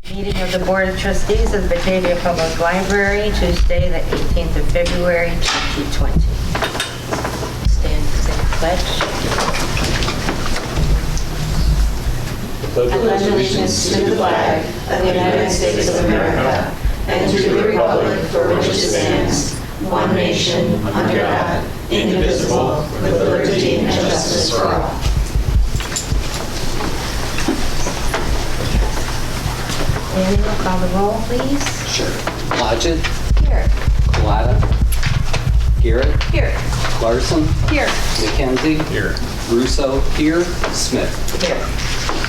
Meeting of the Board of Trustees of the Batavia Public Library, Tuesday, the 18th of February, 2020. Stand for the pledge. I pledge allegiance to the flag of the United States of America and to the republic for which it stands, one nation, under God, indivisible, with liberty and justice for all. Andy, will call the roll, please. Sure. Blodgett. Here. Colada. Garrett. Here. Larson. Here. McKenzie. Here. Russo. Here. Smith. Here.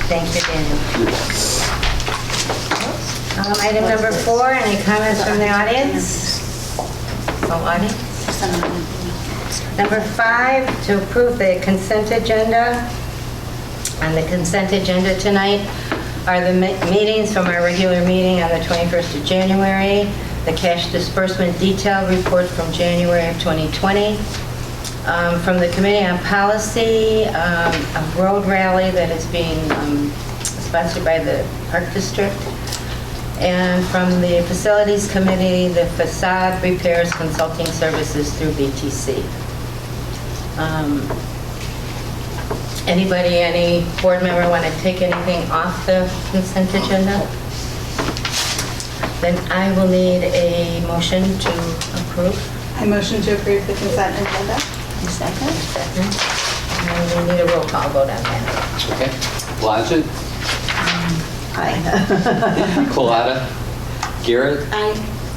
Thank you, Daniel. Item number 4, any comments from the audience? No audience? Number 5, to approve the consent agenda. On the consent agenda tonight are the meetings from our regular meeting on the 21st of January, the cash disbursement detail report from January of 2020, from the Committee on Policy, a road rally that is being sponsored by the Park District, and from the Facilities Committee, the facade repairs consulting services through BTC. Anybody, any board member want to take anything off the consent agenda? Then I will need a motion to approve. I motion to approve the consent agenda. Second. And we need a roll call vote on that. Okay. Blodgett. Aye. Colada. Garrett. Aye.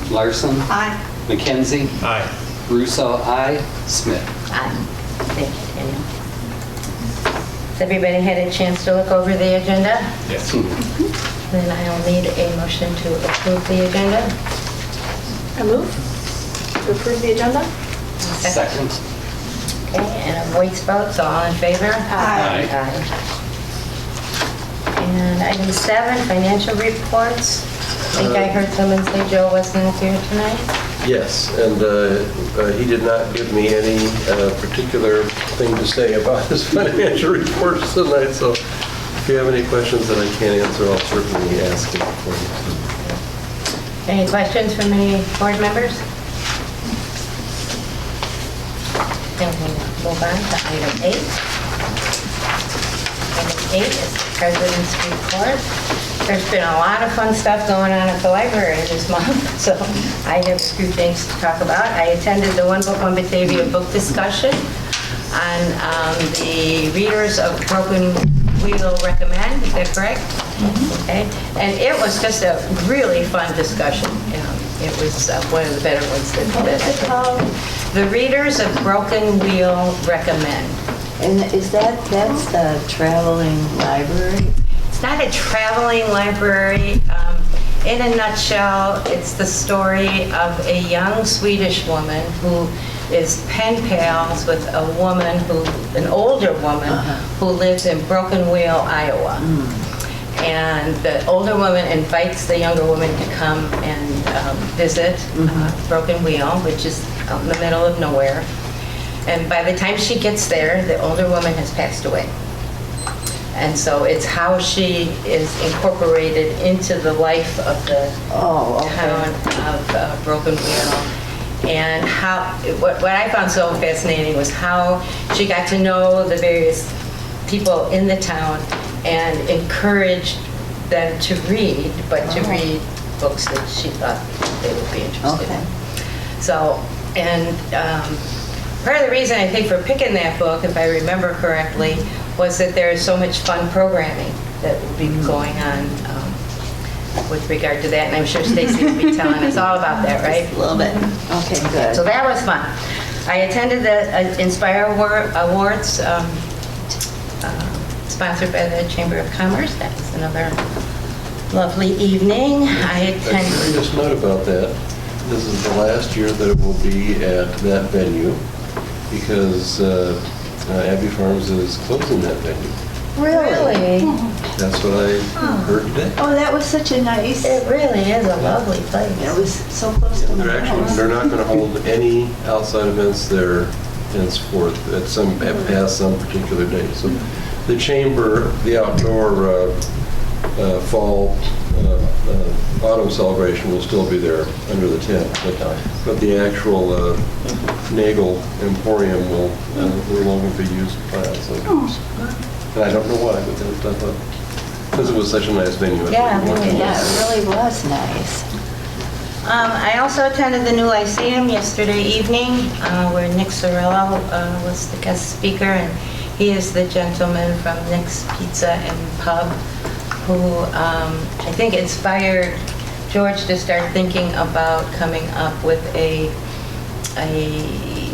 Larson. Aye. McKenzie. Aye. Russo. Aye. Smith. Aye. Thank you, Daniel. Has everybody had a chance to look over the agenda? Yes. Then I'll need a motion to approve the agenda. I move to approve the agenda. Second. Okay, and a voice vote, so all in favor? Aye. Aye. And item 7, financial reports. I think I heard someone say Joe wasn't here tonight. Yes, and he did not give me any particular thing to say about his financial reports tonight, so if you have any questions that I can't answer, I'll certainly ask him for you. Any questions from any board members? Then we'll move on to item 8. Item 8 is the President's Report. There's been a lot of fun stuff going on at the library this month, so I have a few things to talk about. I attended the One Book, One Batavia book discussion on the readers of Broken Wheel Recommend. Is that correct? Mm-hmm. Okay. And it was just a really fun discussion. It was one of the better ones that the readers of Broken Wheel Recommend. And that's the traveling library? It's not a traveling library. In a nutshell, it's the story of a young Swedish woman who is pen pals with an older woman who lives in Broken Wheel, Iowa. And the older woman invites the younger woman to come and visit Broken Wheel, which is out in the middle of nowhere. And by the time she gets there, the older woman has passed away. And so it's how she is incorporated into the life of the town of Broken Wheel. And what I found so fascinating was how she got to know the various people in the town and encouraged them to read, but to read books that she thought they would be interested in. So, and part of the reason I think for picking that book, if I remember correctly, was that there is so much fun programming that will be going on with regard to that. And I'm sure Stacy will be telling us all about that, right? Just a little bit. Okay, good. So that was fun. I attended the Inspire Awards sponsored by the Chamber of Commerce. That was another lovely evening. I attended. Just note about that. This is the last year that it will be at that venue because Abbey Farms is closing that venue. Really? That's what I heard today. Oh, that was such a nice. It really is a lovely place. It was so close to my house. They're not going to hold any outside events there henceforth past some particular day. So the chamber, the outdoor fall autumn celebration will still be there under the tent, but the actual Nagel Emporium will no longer be used for outside use. And I don't know why, but I thought, because it was such a nice venue. Yeah, really. Yeah, it really was nice. I also attended the new Lyceum yesterday evening, where Nick Sorello was the guest speaker, and he is the gentleman from Nick's Pizza and Pub, who I think inspired George to start thinking about coming up with a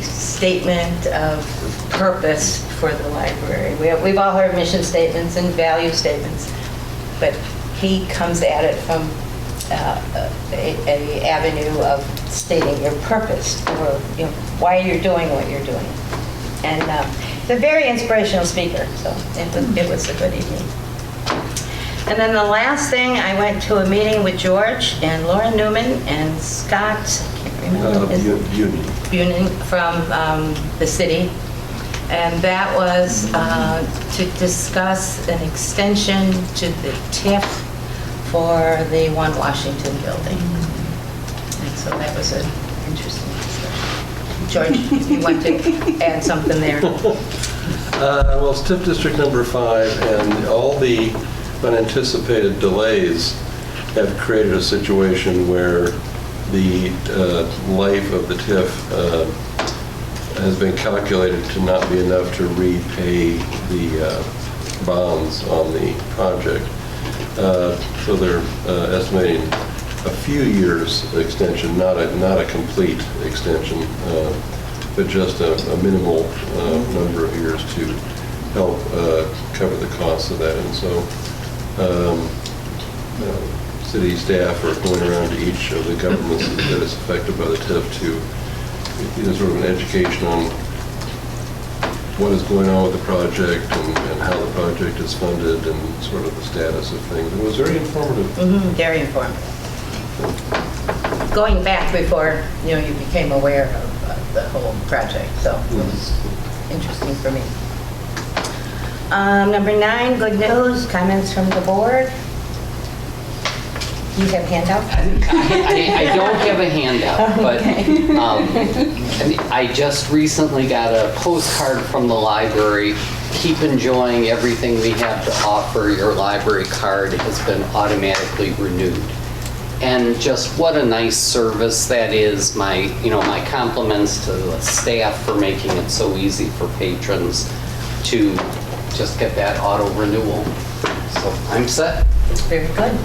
statement of purpose for the library. We've all heard mission statements and value statements, but he comes at it from a avenue of stating your purpose, or why you're doing what you're doing. And he's a very inspirational speaker, so it was a good evening. And then the last thing, I went to a meeting with George and Laura Newman and Scott, I can't remember. Bunin from the city. And that was to discuss an extension to the TIF for the One Washington building. And so that was an interesting discussion. George, you want to add something there? Well, it's TIF District number 5, and all the unanticipated delays have created a situation where the life of the TIF has been calculated to not be enough to repay the bonds on the project. So they're estimating a few years extension, not a complete extension, but just a minimal number of years to help cover the costs of that. And so city staff are going around to each of the governments that is affected by the TIF to do sort of an education on what is going on with the project and how the project is funded and sort of the status of things. It was very informative. Mm-hmm, very informative. Going back before you became aware of the whole project, so it was interesting for me. Number 9, good news, comments from the board. You have a handout? I don't have a handout, but I just recently got a postcard from the library. Keep enjoying everything we have to offer. Your library card has been automatically renewed. And just what a nice service that is. My compliments to the staff for making it so easy for patrons to just get that auto renewal. So I'm set. Very good.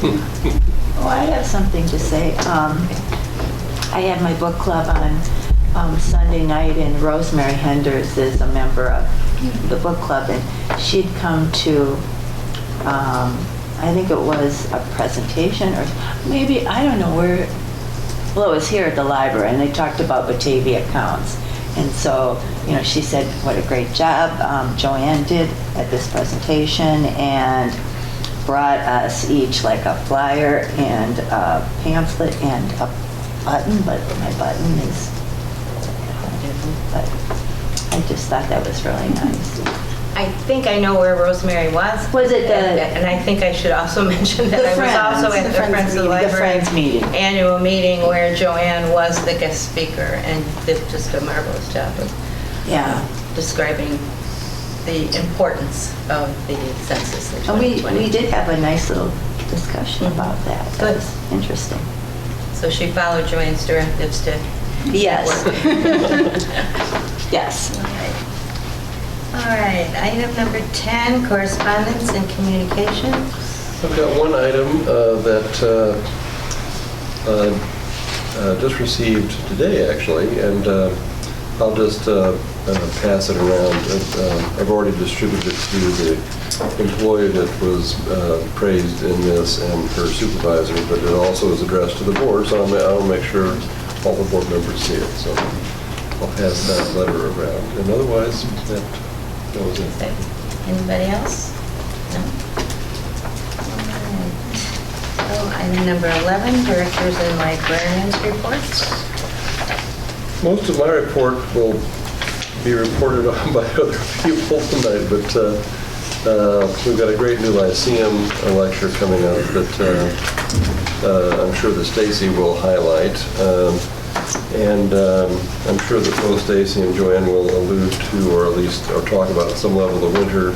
Oh, I have something to say. I had my book club on Sunday night, and Rosemary Henders is a member of the book club, and she'd come to, I think it was a presentation, or maybe, I don't know where, well, it was here at the library, and they talked about Batavia counts. And so, she said what a great job Joanne did at this presentation, and brought us each like a flyer and a pamphlet and a button, but my button is, but I just thought that was really nice. I think I know where Rosemary was. Was it the... And I think I should also mention that I was also at the Friends of the Library The Friends meeting. Annual meeting where Joanne was the guest speaker and did just a marvelous job of describing the importance of the census in And 2020. we did have a nice little discussion about that. That Good. was interesting. So she followed Joanne's directives to Yes. network. Yes. All right, item number 10, correspondence and communications. I've got one item that just received today, actually, and I'll just pass it around. I've already distributed it to the employee that was praised in this and her supervisor, but it also is addressed to the board, so I'll make sure all the board members see it. So I'll pass that letter around. And otherwise, that was it. Anybody else? No? All right. So item number 11, directors and librarians reports. Most of my report will be reported on by other people tonight, but we've got a great new Lyceum lecture coming up that I'm sure that Stacy will highlight. And I'm sure that both Stacy and Joanne will allude to, or at least or talk about at some level, the Winter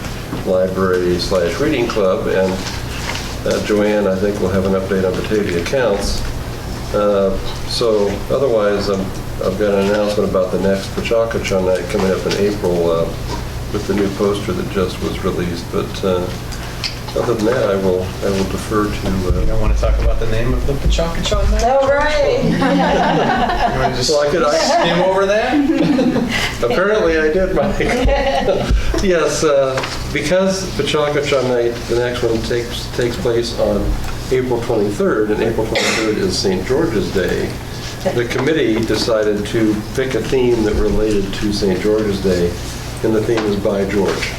Library/Reading Club. And Joanne, I think, will have an update on Batavia Counts. So otherwise, I've got an announcement about the next Pachakacha night coming up in April with the new poster that just was released. But other than that, I will defer to. You don't want to talk about the name of the Pachakacha night? Oh, right. You want to just Well, skim over that? Apparently I did, Mike. Yes, because Pachakacha night, the next one takes place on April 23rd, and April 23rd is St. George's Day. The committee decided to pick a theme that related to St. George's Day, and the theme is By George.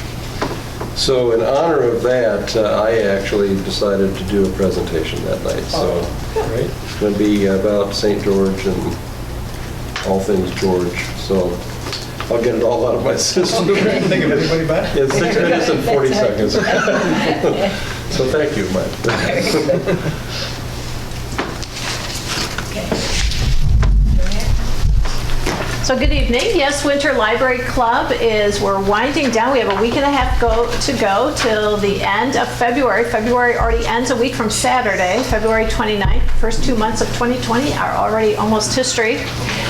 So in honor of that, I actually decided to do a presentation that night. So it's going to be about St. George and all things George. So I'll get it all out of my system. Think of anybody back? In 6 minutes and 40 seconds. So thank you, Mike. So good evening. Yes, Winter Library Club we're winding down. We have a week and a half to go till the end of February. February already ends a week from Saturday, February 29th. First 2 months of 2020 are already almost history.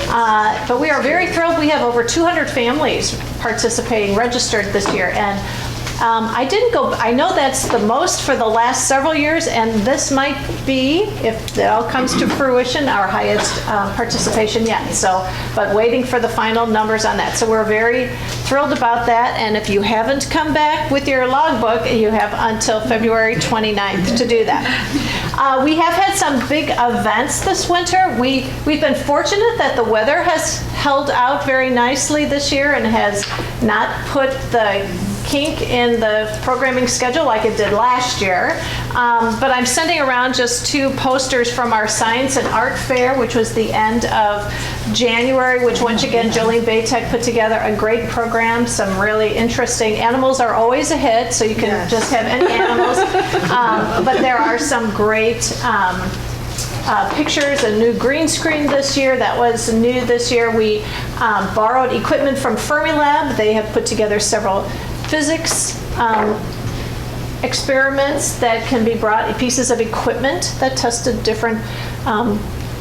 But we are very thrilled. We have over 200 families participating, registered this year. And I didn't go, I know that's the most for the last several years, and this might be, if it all comes to fruition, our highest participation yet. So, but waiting for the final numbers on that. So we're very thrilled about that, and if you haven't come back with your logbook, you have until February 29th to do that. We have had some big events this winter. We've been fortunate that the weather has held out very nicely this year and has not put the kink in the programming schedule like it did last year. But I'm sending around just 2 posters from our Science and Art Fair, which was the end of January, which once again Jolene Baytek put together a great program, some really interesting. Animals are always a hit, so you can just have any animals. But there are some great pictures, a new green screen this year. That was new this year. We borrowed equipment from Fermilab. They have put together several physics experiments that can be brought, pieces of equipment that tested different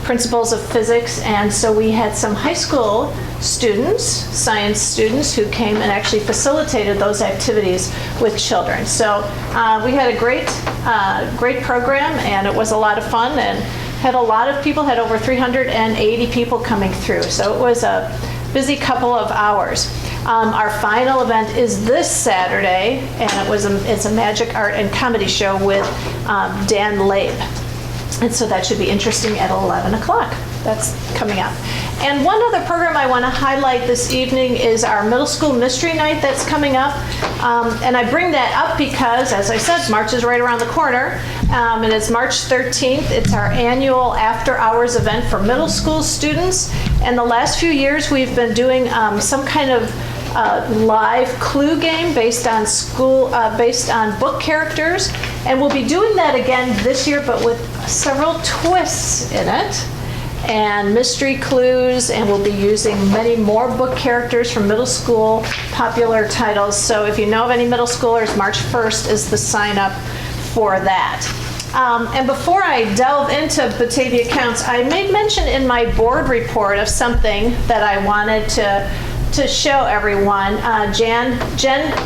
principles of physics. And so we had some high school students, science students, who came and actually facilitated those activities with children. So we had a great program, and it was a lot of fun, and had a lot of people, had over 380 people coming through. So it was a busy couple of hours. Our final event is this Saturday, and it's a magic art and comedy show with Dan Labe. And so that should be interesting at 11 o'clock. That's coming up. And one other program I want to highlight this evening is our middle school mystery night that's coming up. And I bring that up because, as I said, March is right around the corner. And it's March 13th. It's our annual after-hours event for middle school students. And the last few years we've been doing some kind of live clue game based on book characters, and we'll be doing that again this year, but with several twists in it and mystery clues, and we'll be using many more book characters from middle school popular titles. So if you know of any middle schoolers, March 1st is the sign up for that. And before I delve into Batavia Counts, I made mention in my board report of something that I wanted to show everyone. Jen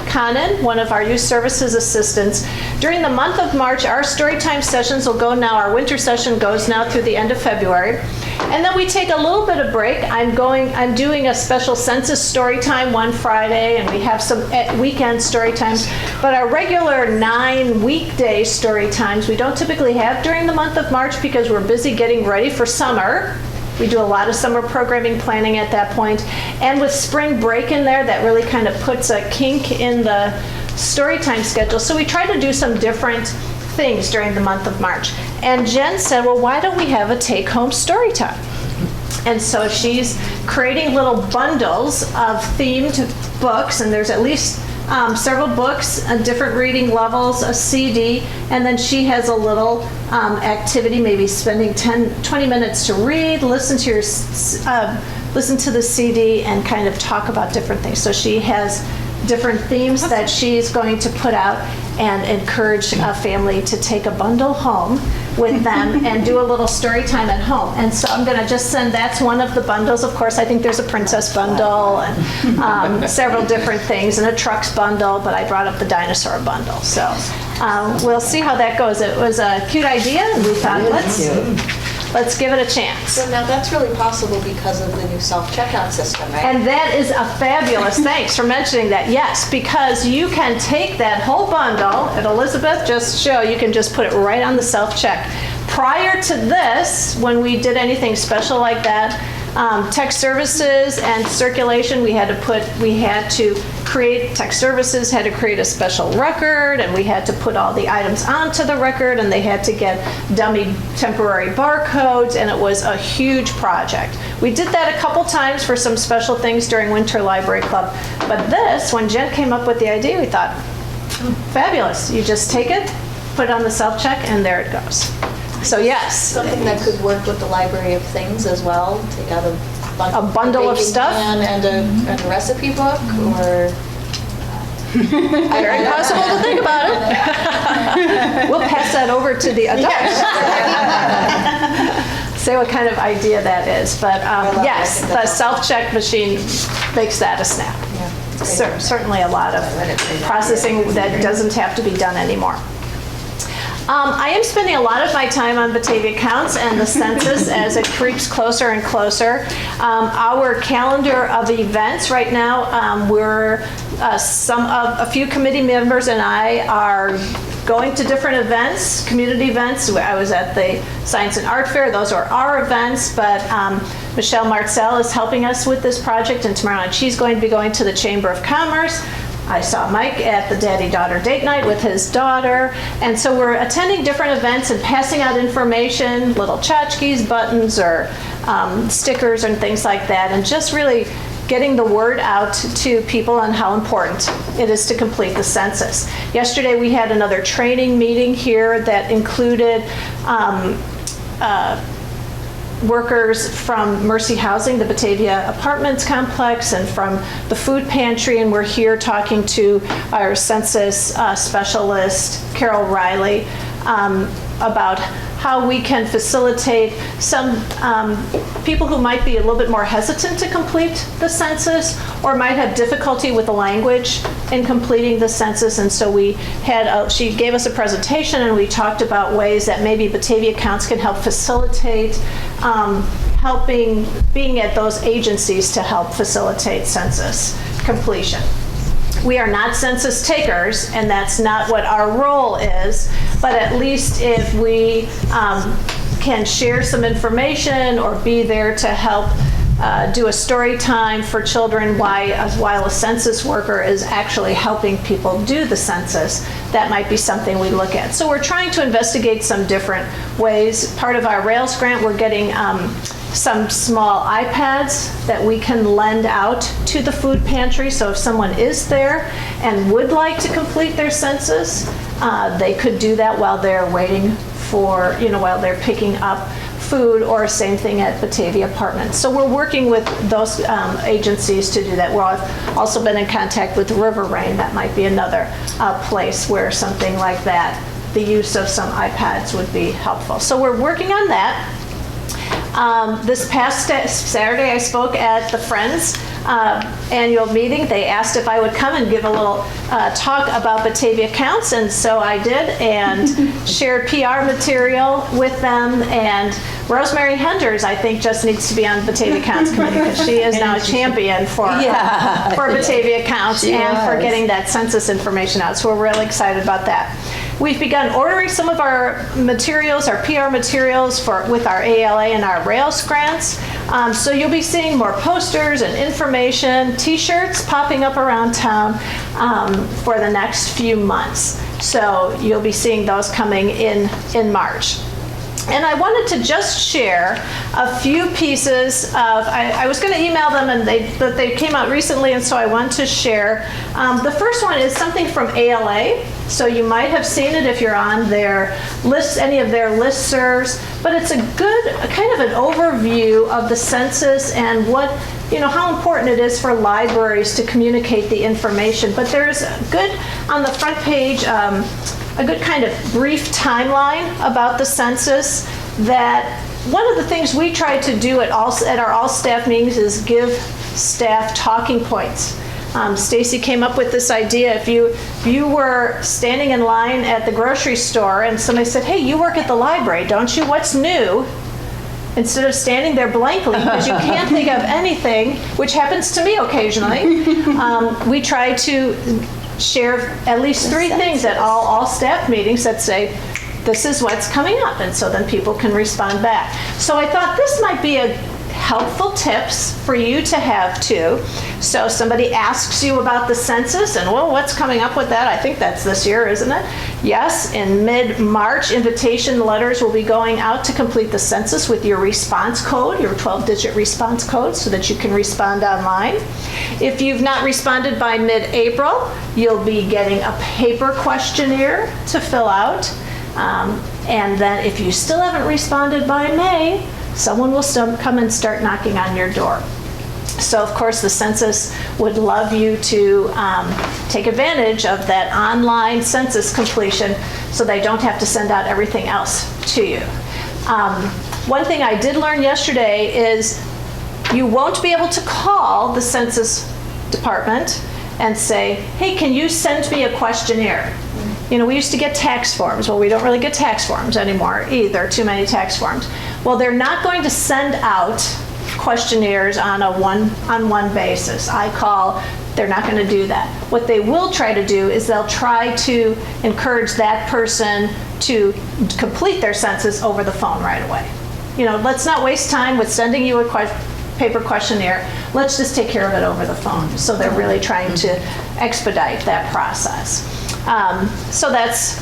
Connon, one of our youth services assistants, during the month of March, our storytime sessions will go now, our winter session goes now through the end of February. And then we take a little bit of break. I'm doing a special census story time one Friday, and we have some weekend story times. But our regular 9 weekday story times we don't typically have during the month of March because we're busy getting ready for summer. We do a lot of summer programming planning at that point. And with spring break in there, that really kind of puts a kink in the storytime schedule. So we try to do some different things during the month of March. And Jen said, well, why don't we have a take-home story time? And so she's creating little bundles of themed books, and there's at least several books, different reading levels, a CD, and then she has a little activity, maybe spending 20 minutes to read, listen to the CD, and kind of talk about different things. So she has different themes that she's going to put out and encourage a family to take a bundle home with them and do a little story time at home. And so I'm going to just send, that's one of the bundles. Of course, I think there's a princess bundle and several different things, and a trucks bundle, but I brought up the dinosaur bundle. So we'll see how that goes. It was a cute idea, and we thought, let's give it a chance. So now that's really possible because of the new self-checkout system, right? And that is a fabulous, thanks for mentioning that, yes, because you can take that whole bundle, and Elizabeth just showed, you can just put it right on the self-check. Prior to this, when we did anything special like that, tech services and circulation, we had to create, tech services had to create a special record, and we had to put all the items onto the record, and they had to get dummy temporary barcodes, and it was a huge project. We did that a couple times for some special things during Winter Library Club, but this, when Jen came up with the idea, we thought, fabulous. You just take it, put it on the self-check, and there it goes. So yes. Something that could work with the Library of Things as well, take out a bundle of baking stuff? pan and a recipe book, or... Very possible to think about it. We'll pass that over to the adults. Say what kind of idea that is. But yes, the self-check machine makes that a snap. Certainly a lot of processing that doesn't have to be done anymore. I am spending a lot of my time on Batavia Counts and the census as it creeps closer and closer. Our calendar of events right now, a few committee members and I are going to different events, community events. I was at the Science and Art Fair. Those are our events, but Michelle Marcel is helping us with this project, and tomorrow night she's going to be going to the Chamber of Commerce. I saw Mike at the daddy-daughter date night with his daughter. And so we're attending different events and passing out information, little tchotchkes, buttons, or stickers and things like that, and just really getting the word out to people on how important it is to complete the census. Yesterday we had another training meeting here that included workers from Mercy Housing, the Batavia Apartments complex, and from the food pantry, and we're here talking to our census specialist, Carol Riley, about how we can facilitate some people who might be a little bit more hesitant to complete the census or might have difficulty with the language in completing the census. And so she gave us a presentation, and we talked about ways that maybe Batavia Counts can help facilitate being at those agencies to help facilitate census completion. We are not census takers, and that's not what our role is, but at least if we can share some information or be there to help do a story time for children while a census worker is actually helping people do the census, that might be something we look at. So we're trying to investigate some different ways. Part of our Rails grant, we're getting some small iPads that we can lend out to the food pantry. So if someone is there and would like to complete their census, they could do that while they're waiting for, while they're picking up food, or same thing at Batavia Apartments. So we're working with those agencies to do that. We've also been in contact with River Rain. That might be another place where something like that, the use of some iPads would be helpful. So we're working on that. This past Saturday, I spoke at the Friends annual meeting. They asked if I would come and give a little talk about Batavia Counts, and so I did, and shared PR material with them. And Rosemary Henders, I think, just needs to be on Batavia Counts committee, because she is now a champion for Batavia Counts and for getting that census information out. So we're really excited about that. We've begun ordering some of our materials, our PR materials, with our ALA and our Rails grants. So you'll be seeing more posters and information, t-shirts popping up around town for the next few months. So you'll be seeing those coming in March. And I wanted to just share a few pieces of, I was going to email them, and but they came out recently, and so I want to share. The first one is something from ALA. So you might have seen it if you're on their list, any of their listservs, but it's a good, kind of an overview of the census and what, how important it is for libraries to communicate the information. But there's a good, on the front page, a good kind of brief timeline about the census. That one of the things we try to do at our all staff meetings is give staff talking points. Stacy came up with this idea. If you were standing in line at the grocery store and somebody said, "Hey, you work at the library, don't you? What's new?" Instead of standing there blankly because you can't think of anything, which happens to me occasionally, we try to share at least 3 things at all staff meetings that say, this is what's coming up, and so then people can respond back. So I thought this might be a helpful tips for you to have too. So somebody asks you about the census and, well, what's coming up with that? I think that's this year, isn't it? Yes, in mid-March, invitation letters will be going out to complete the census with your response code, your 12-digit response code, so that you can respond online. If you've not responded by mid-April, you'll be getting a paper questionnaire to fill out. And then if you still haven't responded by May, someone will still come and start knocking on your door. So, of course, the census would love you to take advantage of that online census completion so they don't have to send out everything else to you. One thing I did learn yesterday is you won't be able to call the census department and say, hey, can you send me a questionnaire? We used to get tax forms. Well, we don't really get tax forms anymore either, too many tax forms. Well, they're not going to send out questionnaires on a one-on-one basis. They're not going to do that. What they will try to do is they'll try to encourage that person to complete their census over the phone right away. Let's not waste time with sending you a paper questionnaire. Let's just take care of it over the phone. So they're really trying to expedite that process. So that's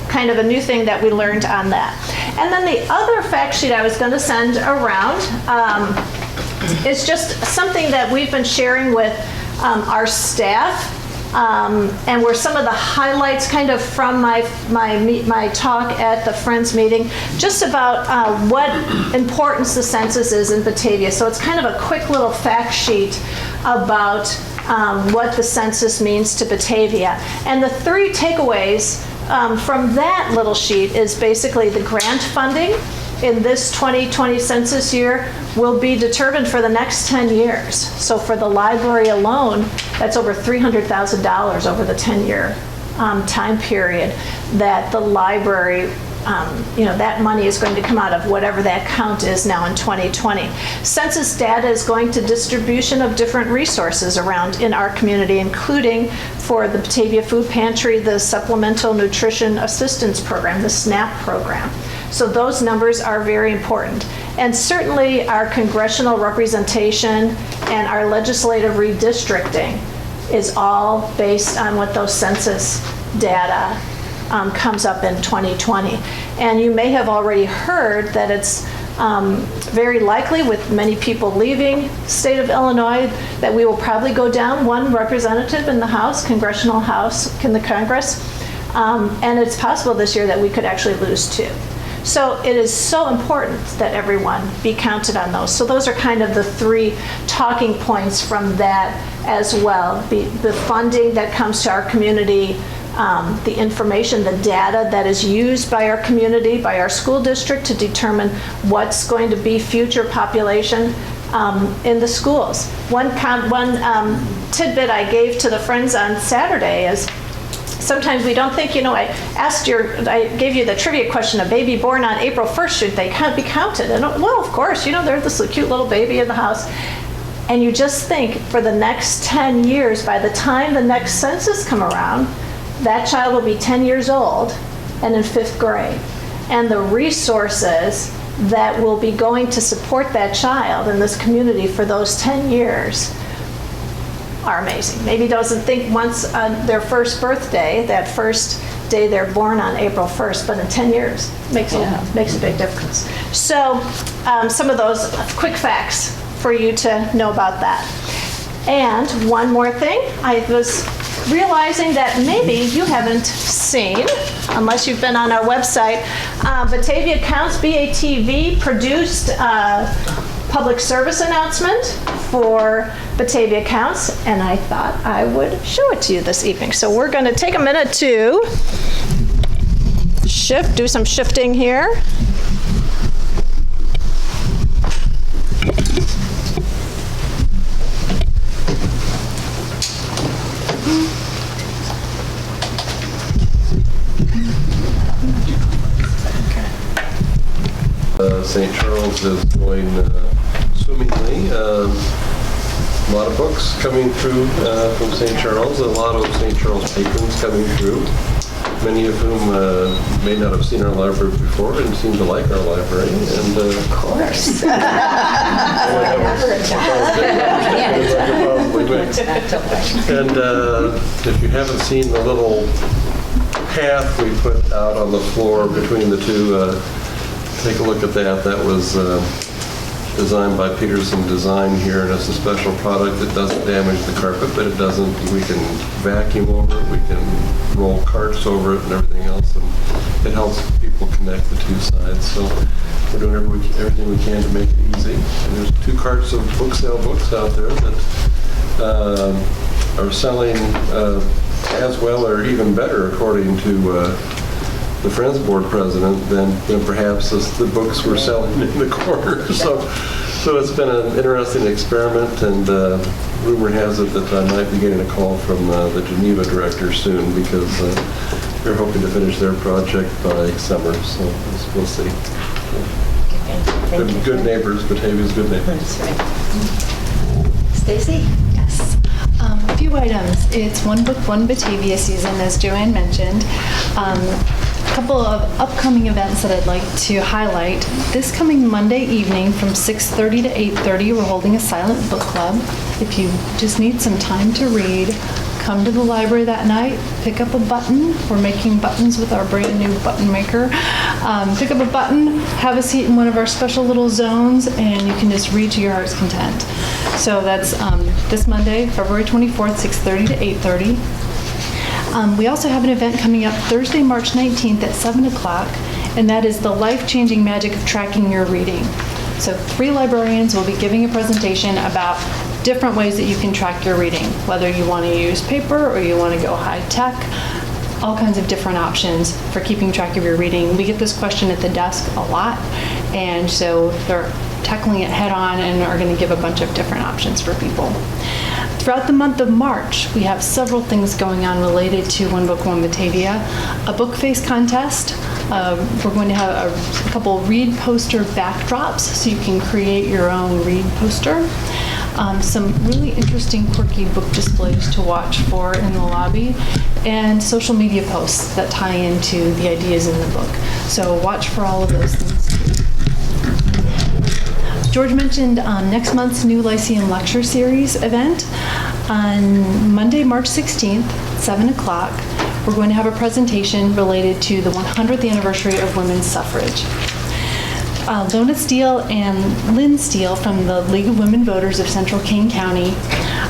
kind of a new thing that we learned on that. And then the other fact sheet I was going to send around is just something that we've been sharing with our staff, and were some of the highlights kind of from my talk at the Friends meeting, just about what importance the census is in Batavia. So it's kind of a quick little fact sheet about what the census means to Batavia. And the 3 takeaways from that little sheet is basically the grant funding in this 2020 census year will be determined for the next 10 years. So for the library alone, that's over $300,000 over the 10-year time period that the library, that money is going to come out of whatever that count is now in 2020. Census data is going to distribution of different resources around in our community, including for the Batavia Food Pantry, the Supplemental Nutrition Assistance Program, the SNAP program. So those numbers are very important. And certainly our congressional representation and our legislative redistricting is all based on what those census data comes up in 2020. And you may have already heard that it's very likely, with many people leaving the state of Illinois, that we will probably go down 1 representative in the House, Congressional House, in the Congress. And it's possible this year that we could actually lose 2. So it is so important that everyone be counted on those. So those are kind of the 3 talking points from that as well. The funding that comes to our community, the information, the data that is used by our community, by our school district to determine what's going to be future population in the schools. One tidbit I gave to the Friends on Saturday is sometimes we don't think, I gave you the trivia question, a baby born on April 1st, should they be counted? And well, of course, there's this cute little baby in the house. And you just think for the next 10 years, by the time the next census come around, that child will be 10 years old and in 5th grade. And the resources that will be going to support that child in this community for those 10 years are amazing. Maybe doesn't think once on their first birthday, that first day they're born on April 1st, but in 10 years, makes a big difference. So some of those quick facts for you to know about that. And one more thing, I was realizing that maybe you haven't seen, unless you've been on our website, Batavia Counts, BATV, produced a public service announcement for Batavia Counts, and I thought I would show it to you this evening. So we're going to take a minute to do some shifting here. St. Charles is going swimmingly. A lot of books coming through from St. Charles, a lot of St. Charles patrons coming through, many of whom may not have seen our library before and seem to like our library. And, of course. And if you haven't seen the little path we put out on the floor between the two, take a look at that. That was designed by Peterson Design here, and it's a special product that doesn't damage the carpet, but it doesn't, we can vacuum over it, we can roll carts over it and everything else, and it helps people connect the two sides. So we're doing everything we can to make it easy. And there's 2 carts of book sale books out there that are selling as well or even better, according to the Friends Board president, than perhaps the books we're selling in the corner. So it's been an interesting experiment, and rumor has it that I might be getting a call from the Geneva director soon, because they're hoping to finish their project by summer. So we'll see. Good neighbors, Batavia's good neighbors. That's right. Stacy? Yes. A few items. It's One Book, One Batavia season, as Joanne mentioned. A couple of upcoming events that I'd like to highlight. This coming Monday evening from 6:30 to 8:30, we're holding a silent book club. If you just need some time to read, come to the library that night, pick up a button. We're making buttons with our brand new button maker. Pick up a button, have a seat in one of our special little zones, and you can just read to your heart's content. So that's this Monday, February 24th, 6:30 to 8:30. We also have an event coming up Thursday, March 19th at 7 o'clock, and that is the life-changing magic of tracking your reading. So 3 librarians will be giving a presentation about different ways that you can track your reading, whether you want to use paper or you want to go high-tech, all kinds of different options for keeping track of your reading. We get this question at the desk a lot, and so they're tackling it head-on and are going to give a bunch of different options for people. Throughout the month of March, we have several things going on related to One Book, One Batavia. A book face contest. We're going to have a couple read poster backdrops so you can create your own read poster. Some really interesting, quirky book displays to watch for in the lobby, and social media posts that tie into the ideas in the book. So watch for all of those things. George mentioned next month's new Lyceum Lecture Series event. On Monday, March 16th, 7 o'clock, we're going to have a presentation related to the 100th anniversary of women's suffrage. Lona Steele and Lynn Steele from the League of Women Voters of Central Kane County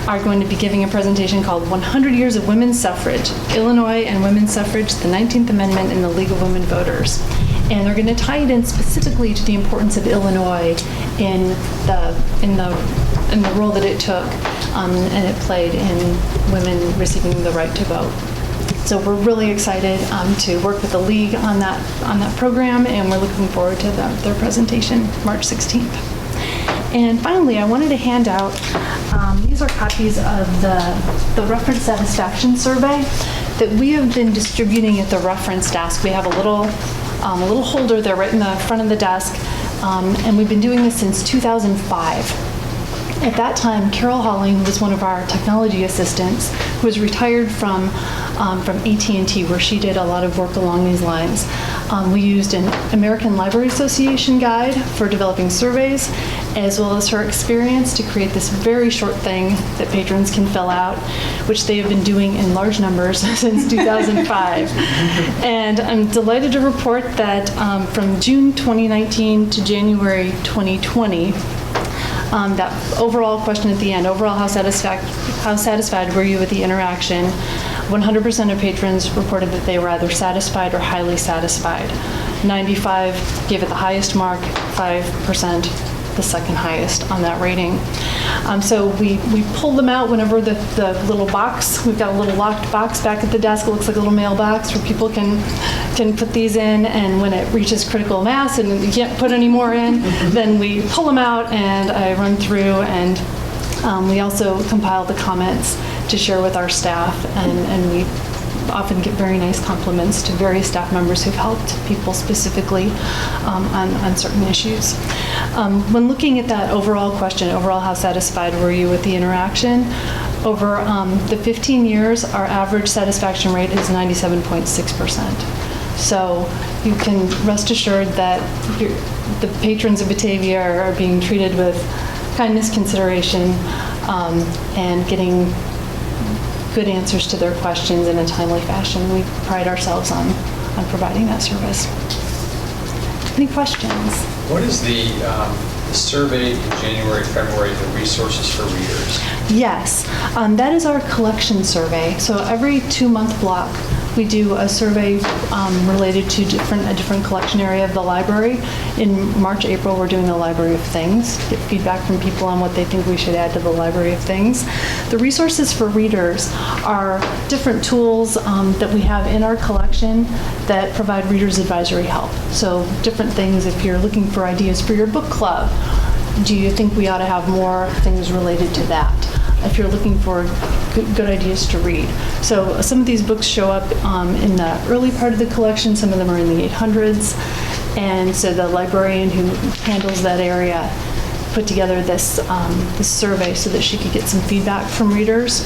are going to be giving a presentation called 100 Years of Women's Suffrage, Illinois and Women's Suffrage, the 19th Amendment, and the League of Women Voters. And they're going to tie it in specifically to the importance of Illinois in the role that it took and it played in women receiving the right to vote. So we're really excited to work with the League on that program, and we're looking forward to their presentation March 16th. And finally, I wanted to hand out, these are copies of the reference satisfaction survey that we have been distributing at the reference desk. We have a little holder there right in the front of the desk, and we've been doing this since 2005. At that time, Carol Holling was one of our technology assistants who was retired from AT&T, where she did a lot of work along these lines. We used an American Library Association guide for developing surveys, as well as her experience to create this very short thing that patrons can fill out, which they have been doing in large numbers since 2005. And I'm delighted to report that from June 2019 to January 2020, that overall question at the end, overall how satisfied were you with the interaction? 100% of patrons reported that they were either satisfied or highly satisfied. 95 gave it the highest mark, 5% the second highest on that rating. So we pull them out whenever the little box, we've got a little locked box back at the desk. It looks like a little mailbox where people can put these in, and when it reaches critical mass and you can't put any more in, then we pull them out and I run through, and we also compile the comments to share with our staff, and we often get very nice compliments to various staff members who've helped people specifically on certain issues. When looking at that overall question, overall how satisfied were you with the interaction, over the 15 years, our average satisfaction rate is 97.6%. So you can rest assured that the patrons of Batavia are being treated with kindness, consideration, and getting good answers to their questions in a timely fashion. We pride ourselves on providing that service. Any questions? What is the survey in January, February, the resources for readers? Yes, that is our collection survey. So every 2-month block, we do a survey related to a different collection area of the library. In March, April, we're doing the Library of Things, get feedback from people on what they think we should add to the Library of Things. The resources for readers are different tools that we have in our collection that provide readers advisory help. So different things, if you're looking for ideas for your book club, do you think we ought to have more things related to that? If you're looking for good ideas to read. So some of these books show up in the early part of the collection, some of them are in the 800s, and so the librarian who handles that area put together this survey so that she could get some feedback from readers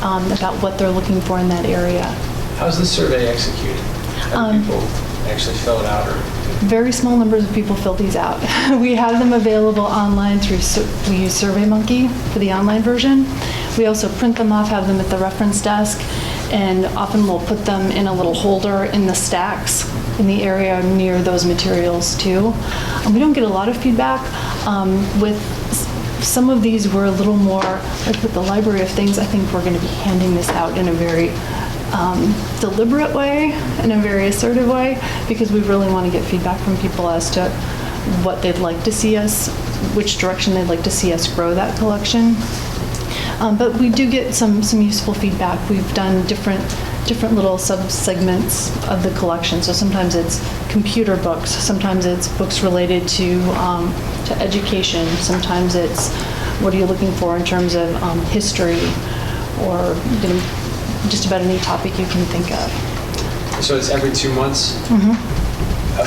about what they're looking for in that area. How's the survey executed? How do people actually fill it out? Or Very small numbers of people fill these out. We have them available online we use SurveyMonkey for the online version. We also print them off, have them at the reference desk, and often we'll put them in a little holder in the stacks in the area near those materials too. We don't get a lot of feedback. With some of these, we're a little more, like with the Library of Things, I think we're going to be handing this out in a very deliberate way, in a very assertive way, because we really want to get feedback from people as to what they'd like to see us, which direction they'd like to see us grow that collection. But we do get some useful feedback. We've done different little sub-segments of the collection. So sometimes it's computer books, sometimes it's books related to education, sometimes it's what are you looking for in terms of history, or just about any topic you can think of. so it's every 2 months? Mm-hmm.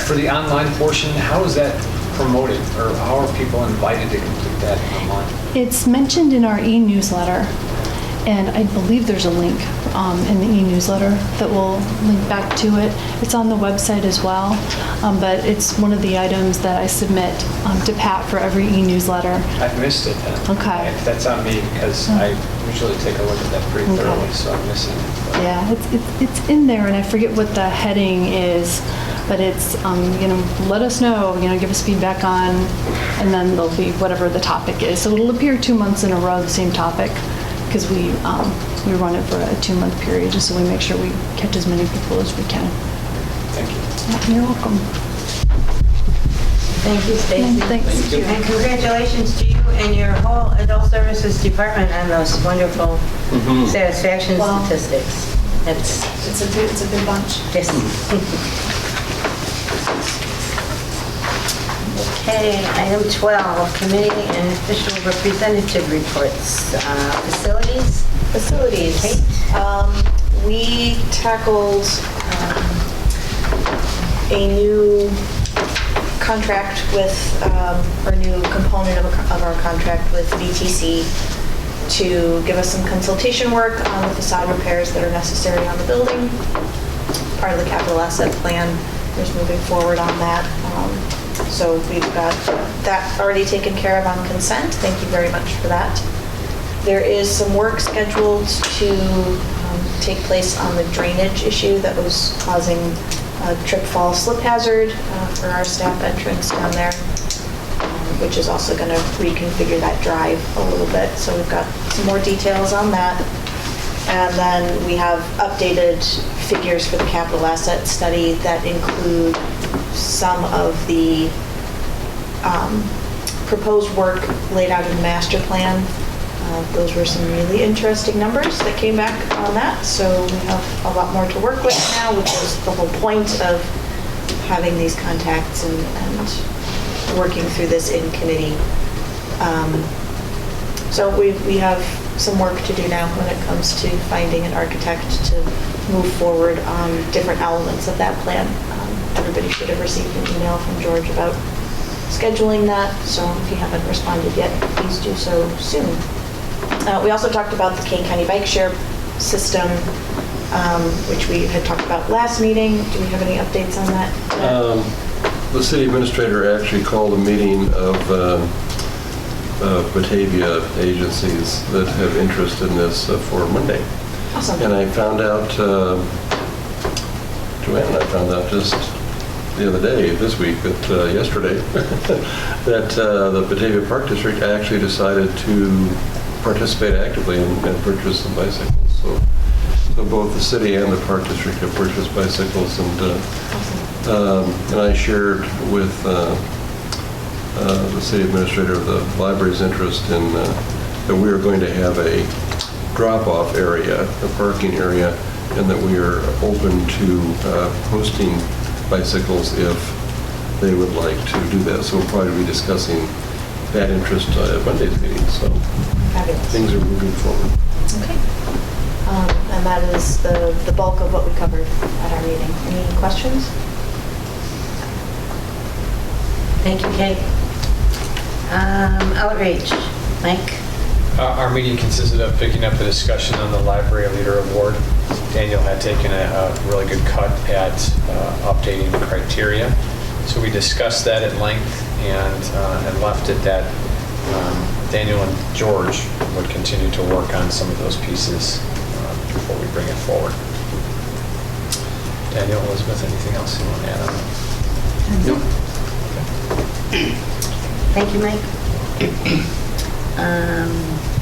For the online portion, how is that promoted, or how are people invited to complete that online? It's mentioned in our e-newsletter, and I believe there's a link in the e-newsletter that will link back to it. It's on the website as well, but it's one of the items that I submit to Pat for every e-newsletter. I've missed it then. Okay. That's on me, because I usually take a look at that pretty Okay. thoroughly, so I'm missing it. But Yeah, it's in there, and I forget what the heading is, but it's, let us know, give us feedback on, and then there'll be whatever the topic is. So it'll appear 2 months in a row, the same topic, because we run it for a 2-month period, just so we make sure we catch as many people as we can. Thank you. Yeah, you're welcome. Thank you, Stacy. Thanks. And congratulations to you and your whole adult services department on those wonderful satisfaction statistics. It's It's a good bunch. yes. Okay, item 12, committee and official representative reports. Facilities? Facilities. Kate? We tackled a new contract with, or new component of our contract with BTC to give us some consultation work on the facade repairs that are necessary on the building, part of the capital asset plan there's moving forward on that. So we've got that already taken care of on consent. Thank you very much for that. There is some work scheduled to take place on the drainage issue that was causing a trip, fall, slip hazard for our staff entrance down there, which is also going to reconfigure that drive a little bit. So we've got some more details on that. And then we have updated figures for the capital asset study that include some of the proposed work laid out in the master plan. Those were some really interesting numbers that came back on that. So we have a lot more to work with now, which is the whole point of having these contacts and working through this in committee. So we have some work to do now when it comes to finding an architect to move forward on different elements of that plan. Everybody should have received an email from George about scheduling that, so if you haven't responded yet, please do so soon. We also talked about the Kane County Bike Share system, which we had talked about last meeting. Do we have any updates on that? The city administrator actually called a meeting of Batavia agencies that have interest in this for Monday. Awesome. And I found out, Joanne and I found out just the other day, this week, yesterday, that the Batavia Park District actually decided to participate actively and purchase some bicycles. So both the city and the Park District have purchased bicycles, and I shared with the city administrator of the library's interest in that we are going to have a drop-off area, a parking area, and that we are open to hosting bicycles if they would like to do that. So we'll probably be discussing that interest at Monday's meeting. So Fabulous. Things are moving forward. Okay. And that is the bulk of what we covered at our meeting. Any questions? Thank you, Kate. Outreach, Mike? Our meeting consisted of picking up the discussion on the Library Leader Award. Daniel had taken a really good cut at updating the criteria. So we discussed that at length and left it that Daniel and George would continue to work on some of those pieces before we bring it forward. Daniel, Elizabeth, anything else you want to add on that? Nope. Thank you, Mike.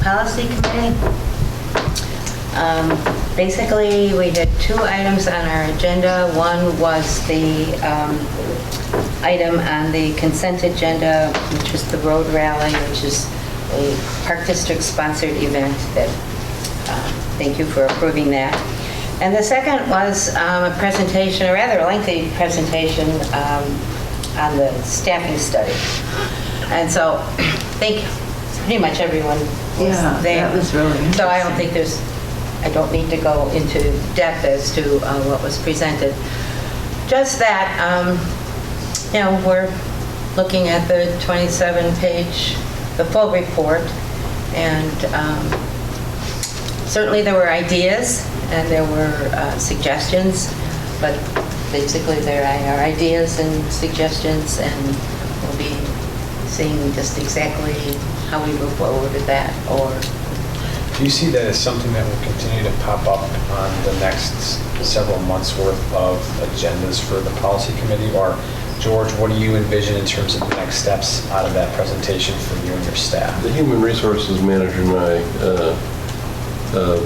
Policy committee. Basically, we had two items on our agenda. One was the item on the consent agenda, which was the road rally, which is a Park District sponsored event that, thank you for approving that. And the second was a presentation, a rather lengthy presentation on the staffing study. And so I think pretty much everyone was there. That was really interesting. So I don't think I don't need to go into depth as to what was presented. Just that, we're looking at the 27-page, the full report, and certainly there were ideas and there were suggestions, but basically there are ideas and suggestions, and we'll be seeing just exactly how we move forward with that. Or Do you see that as something that will continue to pop up on the next several months' worth of agendas for the policy committee? Or, George, what do you envision in terms of the next steps out of that presentation for you and your staff? The Human Resources Manager and I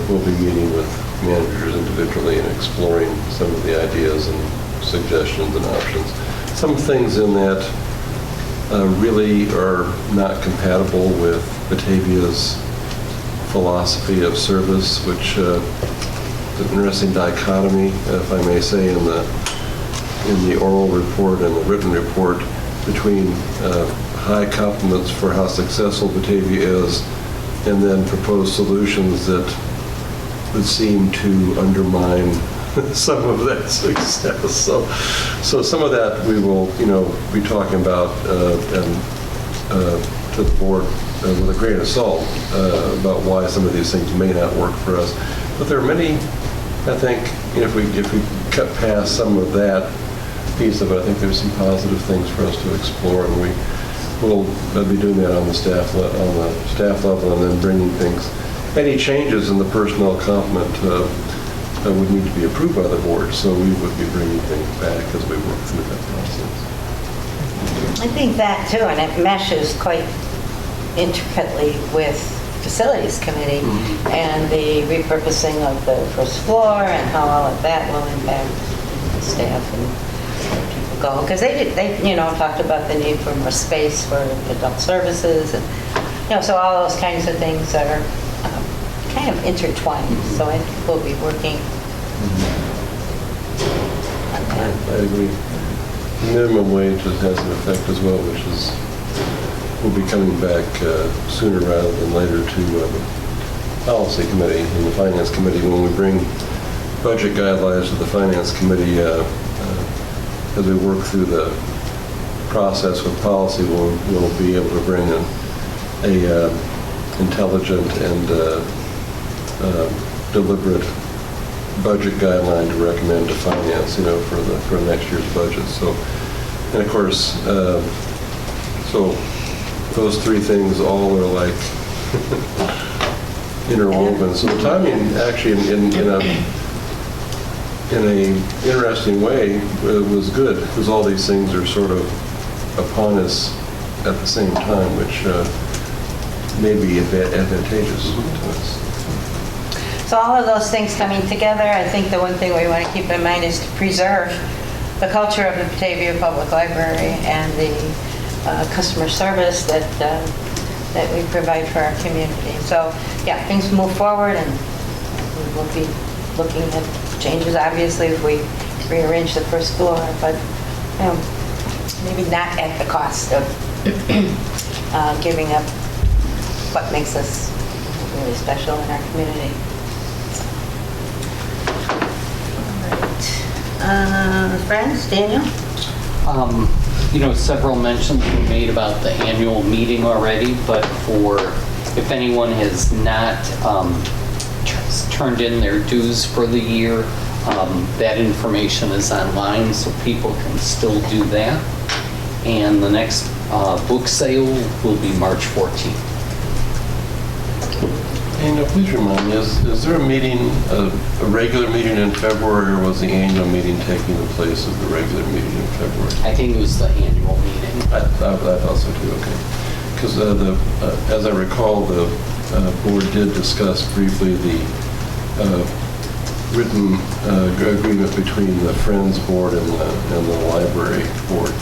will be meeting with managers individually and exploring some of the ideas and suggestions and options. Some things in that really are not compatible with Batavia's philosophy of service, which is an interesting dichotomy, if I may say, in the oral report and the written report between high compliments for how successful Batavia is and then proposed solutions that would seem to undermine some of that success. So some of that we will, be talking about to the board with a grain of salt about why some of these things may not work for us. But there are many, I think, if we cut past some of that, piece of it. I think there's some positive things for us to explore, and we'll be doing that on the staff level, and then bringing things. Any changes in the personnel complement would need to be approved by the board, so we would be bringing things back as we work through that process. I think that too, and it meshes quite intricately with Facilities Committee and the repurposing of the first floor and how all of that will impact the staff and where people go. Because they talked about the need for more space for adult services, and so all those kinds of things are kind of intertwined. So I think we'll be working on that. I agree. Minimum wage has an effect as well, which will be coming back sooner rather than later to the Policy Committee and the Finance Committee. When we bring budget guidelines to the Finance Committee, as we work through the process with policy, we'll be able to bring a intelligent and deliberate budget guideline to recommend to finance, for next year's budget. So, and of course, so those three things all are like interwoven. So the timing actually in a interesting way was good, because all these things are sort of upon us at the same time, which may be advantageous to us. So all of those things coming together, I think the one thing we want to keep in mind is to preserve the culture of the Batavia Public Library and the customer service that we provide for our community. So yeah, things move forward, and we will be looking at changes, obviously, if we rearrange the first floor, but maybe not at the cost of giving up what makes us really special in our community. Friends, Daniel? Several mentions were made about the annual meeting already, but if anyone has not turned in their dues for the year, that information is online, so people can still do that. And the next book sale will be March 14th. And please remind me, is there a meeting, a regular meeting in February, or was the annual meeting taking the place of the regular meeting in February? I think it was the annual meeting. I thought so too, okay. Because as I recall, the board did discuss briefly the written agreement between the Friends Board and the Library Board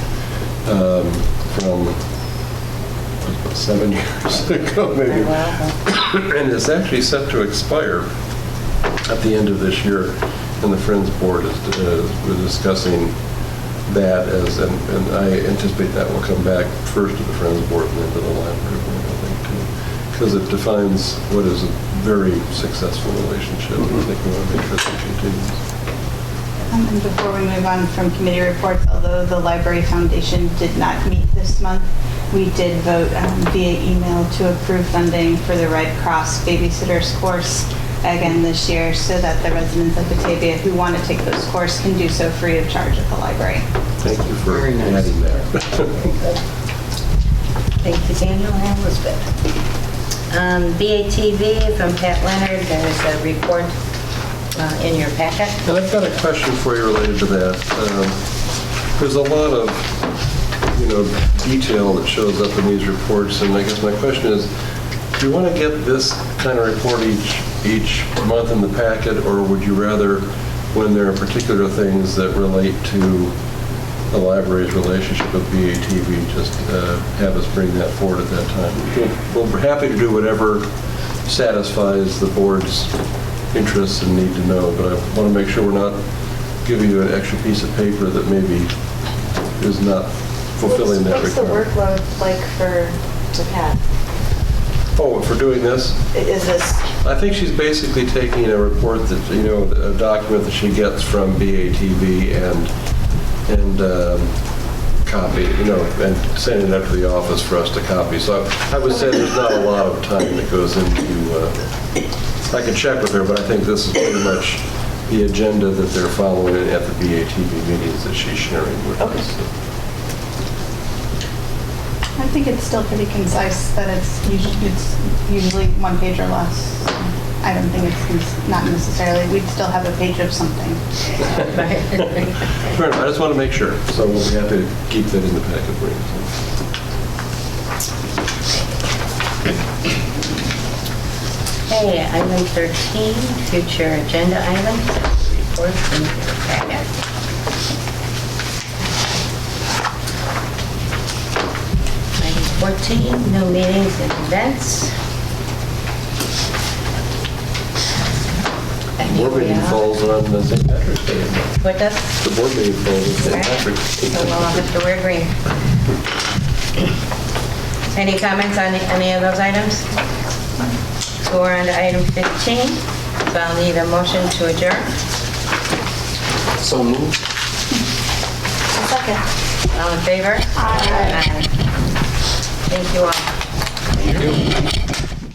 from 7 years ago, maybe. And it's actually set to expire at the end of this year, and the Friends Board we're discussing that and I anticipate that will come back first to the Friends Board and then to the Library Board, I think, too, because it defines what is a very successful relationship. I think we want to make sure that continues. And before we move on from committee reports, although the Library Foundation did not meet this month, we did vote via email to approve funding for the Red Cross Babysitters course again this year, so that the residents of Batavia who want to take those courses can do so free of charge at the library. Thank you for Very nice. adding that. Thank you, Daniel and Elizabeth. BATV from Pat Leonard, there's a report in your packet. And I've got a question for you related to that. There's a lot of, detail that shows up in these reports, and I guess my question is, do you want to get this kind of report each month in the packet, or would you rather, when there are particular things that relate to the library's relationship with BATV, just have us bring that forward at that time? We're happy to do whatever satisfies the board's interests and need to know, but I want to make sure we're not giving you an extra piece of paper that maybe is not fulfilling that requirement. What's the workload like for Pat? Oh, for doing this? Is this? I think she's basically taking a report that, a document that she gets from BATV and copy, and sending it up to the office for us to copy. So I would say there's not a lot of time that goes into, I can check with her, but I think this is pretty much the agenda that they're following at the BATV meetings that she's sharing with us. I think it's still pretty concise, that it's usually 1 page or less. I don't think it's not necessarily, we'd still have a page of something. Fair enough. I just want to make sure, so we'll be happy to keep that in the packet for you. Okay, item 13, future agenda items, reports in your packet. Item 14, no meetings and events. And here Board we meeting are. falls on St. Patrick's Day. What does? The board meeting falls on St. Right. Patrick's So Day. we'll all have to wear green. Any comments on any of those items? So we're on to item 15. So I'll need a motion to adjourn. So moved. Second. All in favor? Aye. Thank you all. Thank you.